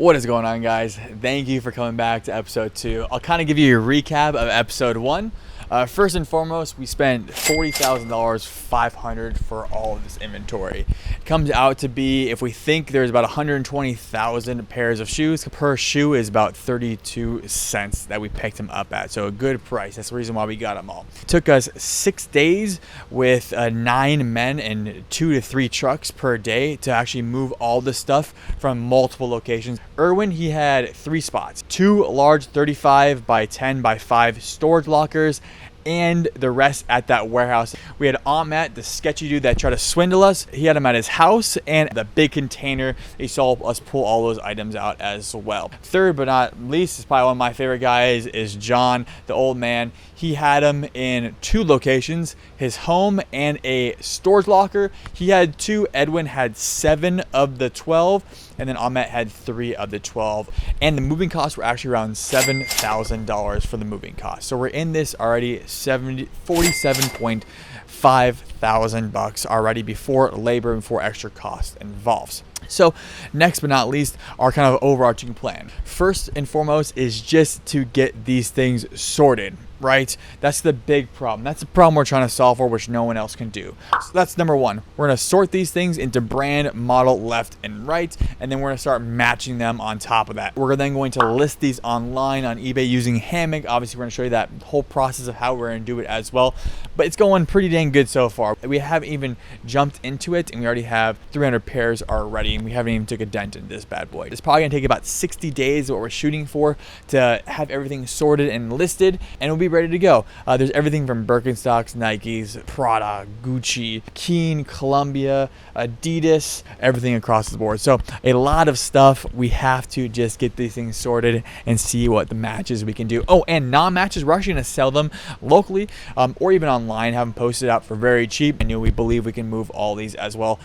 What is going on, guys? Thank you for coming back to episode 2. I'll kind of give you a recap of episode 1. First and foremost, we spent $40,000, $500 for all of this inventory. It comes out to be, if we think there's about 120,000 pairs of shoes, per shoe is about 32 cents that we picked them up at. So a good price. That's the reason why we got them all. It took us 6 days with 9 men and 2 to 3 trucks per day to actually move all the stuff from multiple locations. Erwin, he had 3 spots, 2 large 35 by 10 by 5 storage lockers, and the rest at that warehouse. We had Ahmet, the sketchy dude that tried to swindle us. He had him at his house, and the big container. He saw us pull all those items out as well. Third but not least, is probably one of my favorite guys, is John, the old man. He had him in 2 locations, his home and a storage locker. He had 2. Edwin had 7 of the 12, and then Ahmet had 3 of the 12. And the moving costs were actually around $7,000 for the moving costs. So we're in this already $47.5 thousand bucks already before labor, before extra cost involves. So next but not least, our kind of overarching plan. First and foremost is just to get these things sorted, right? That's the big problem. That's the problem we're trying to solve for, which no one else can do. So that's number 1. We're going to sort these things into brand, model, left, and right, and then we're going to start matching them on top of that. We're then going to list these online on eBay using HAMMOQ. Obviously, we're going to show you that whole process of how we're going to do it as well, but it's going pretty dang good so far. We haven't even jumped into it, and we already have 300 pairs already, and we haven't even took a dent in this bad boy. It's probably going to take about 60 days, what we're shooting for, to have everything sorted and listed, and we'll be ready to go. There's everything from Birkenstocks, Nikes, Prada, Gucci, Keen, Columbia, Adidas, everything across the board. So a lot of stuff. We have to just get these things sorted and see what the matches we can do. Oh, and non-matches, we're actually going to sell them locally or even online, have them posted out for very cheap, and we believe we can move all these as well.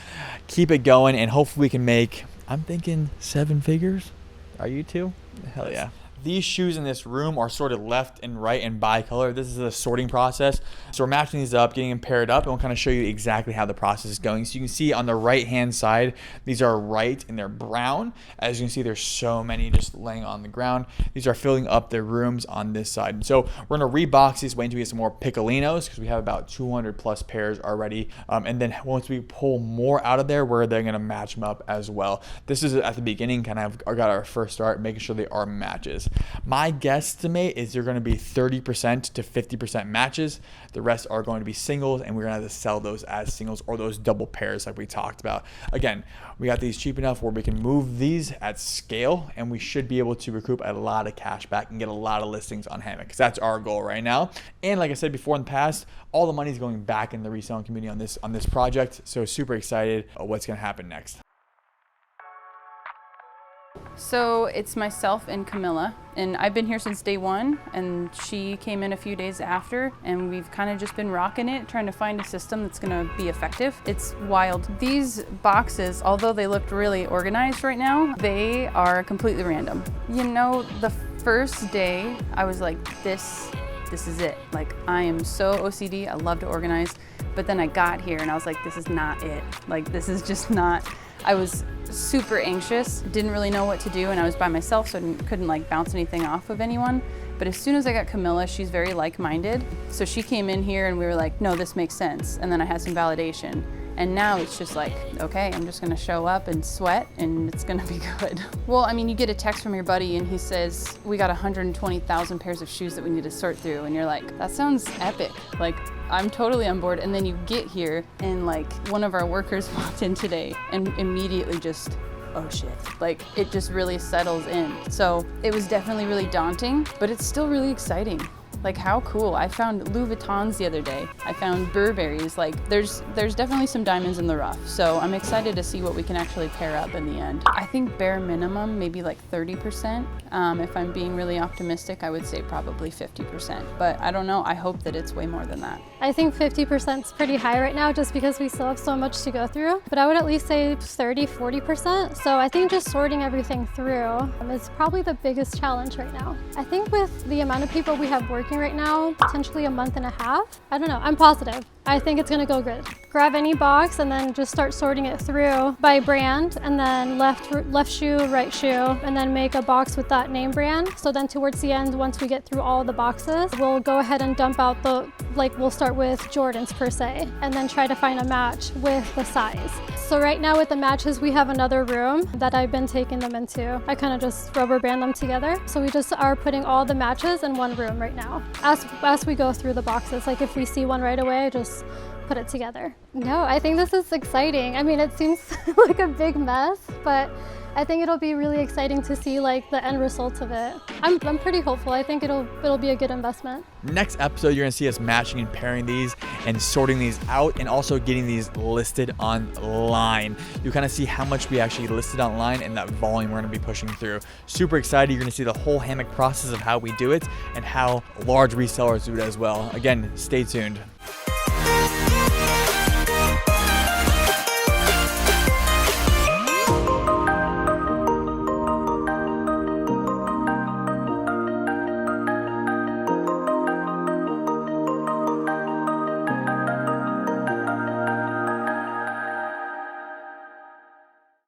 Keep it going, and hopefully we can make, I'm thinking 7 figures. Are you too? Hell yeah. These shoes in this room are sorted left and right and by color. This is the sorting process. So we're matching these up, getting them paired up, and we'll kind of show you exactly how the process is going. So you can see on the right-hand side, these are right and they're brown. As you can see, there's so many just laying on the ground. These are filling up the rooms on this side. So we're going to rebox these, wait until we get some more Piccolinos, because we have about 200 plus pairs already. And then once we pull more out of there, we're then going to match them up as well. This is at the beginning, kind of got our first start, making sure they are matches. My guesstimate is they're going to be 30% to 50% matches. The rest are going to be singles, and we're going to have to sell those as singles or those double pairs like we talked about. Again, we got these cheap enough where we can move these at scale, and we should be able to recoup a lot of cash back and get a lot of listings on HAMMOQ, because that's our goal right now. And like I said before in the past, all the money is going back in the reselling community on this project. So super excited what's going to happen next. So it's myself and Camilla, and I've been here since day 1, and she came in a few days after, and we've kind of just been rocking it, trying to find a system that's going to be effective. It's wild. These boxes, although they looked really organized right now, they are completely random. You know, the first day I was like, this is it. Like, I am so OCD, I love to organize, but then I got here and I was like, this is not it. Like, this is just not. I was super anxious, didn't really know what to do, and I was by myself, so I couldn't like bounce anything off of anyone. But as soon as I got Camilla, she's very like-minded, so she came in here and we were like, no, this makes sense. And then I had some validation. And now it's just like, okay, I'm just gonna show up and sweat and it's gonna be good. Well, I mean, you get a text from your buddy and he says, we got 120,000 pairs of shoes that we need to sort through. And you're like, that sounds epic. Like, I'm totally on board. And then you get here and like one of our workers walked in today and immediately just, oh shit. Like, it just really settles in. So it was definitely really daunting, but it's still really exciting. Like, how cool. I found Louis Vuittons the other day. I found Burberry's. Like, there's definitely some diamonds in the rough. So I'm excited to see what we can actually pair up in the end. I think bare minimum, maybe like 30%. If I'm being really optimistic, I would say probably 50%. But I don't know, I hope that it's way more than that. I think 50% is pretty high right now just because we still have so much to go through. But I would at least say 30, 40%. So I think just sorting everything through is probably the biggest challenge right now. I think with the amount of people we have working right now, potentially a month and a half. I don't know, I'm positive. I think it's gonna go good. Grab any box and then just start sorting it through by brand, and then left shoe, right shoe, and then make a box with that name brand. So then towards the end, once we get through all the boxes, we'll go ahead and dump out we'll start with Jordans per se, and then try to find a match with the size. So right now with the matches, we have another room that I've been taking them into. I kind of just rubber band them together. So we just are putting all the matches in one room right now. As we go through the boxes, like if we see one right away, just put it together. No, I think this is exciting. I mean, it seems like a big mess, but I think it'll be really exciting to see like the end result of it. I'm pretty hopeful. I think it'll be a good investment. Next episode, you're gonna see us matching and pairing these and sorting these out, and also getting these listed online. You kind of see how much we actually listed online and that volume we're gonna be pushing through. Super excited. You're gonna see the whole HAMMOQ process of how we do it and how large resellers do it as well. Again, stay tuned.